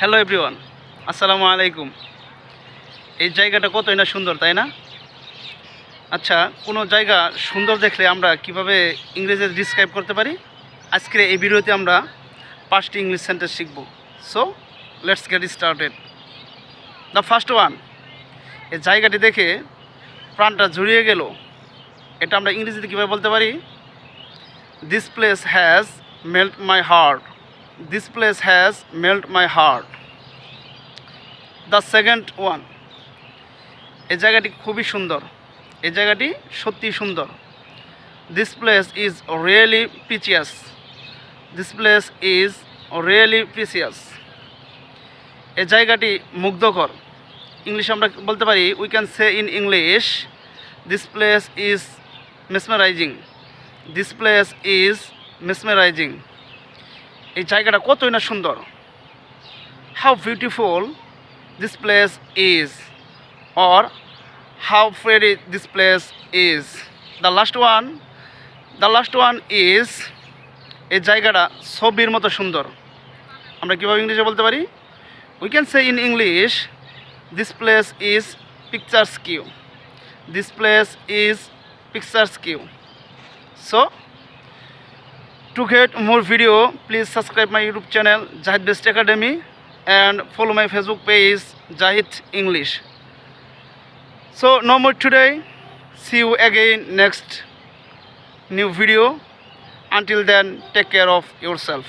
Hello everyone, আসসালামু আলাইকুম। এই জায়গাটা কতই না সুন্দর, তাই না? আচ্ছা, কোনো জায়গা সুন্দর দেখলে আমরা কিভাবে ইংরেজিতে ডিসক্রাইব করতে পারি? আজকের এই ভিডিওতে আমরা 5টি ইংলিশ সেন্টেন্স শিখব। So let's get started. The first one, এই জায়গাটি দেখে প্রাণটা জুড়িয়ে গেল। এটা আমরা ইংরেজিতে কীভাবে বলতে পারি? This place has melt my heart. This place has melt my heart. The second one, এই জায়গাটি খুবই সুন্দর। এই জায়গাটি সত্যিই সুন্দর। This place is really precious. This place is really precious. এই জায়গাটি মুগ্ধকর। ইংলিশে আমরা বলতে পারি, we can say in English, this place is mesmerising. This place is mesmerising. এই জায়গাটা কতই না সুন্দর। How beautiful this place is, or how pretty this place is. The last one is, এই জায়গাটা ছবির মতো সুন্দর। আমরা কীভাবে ইংলিশে বলতে পারি? We can say in English, this place is picturesque. This place is picturesque. So to get more video, please subscribe my YouTube channel Jahid Best Academy and follow my Facebook page Jahid English. So no more today. See you again next new video. Until then, take care of yourself.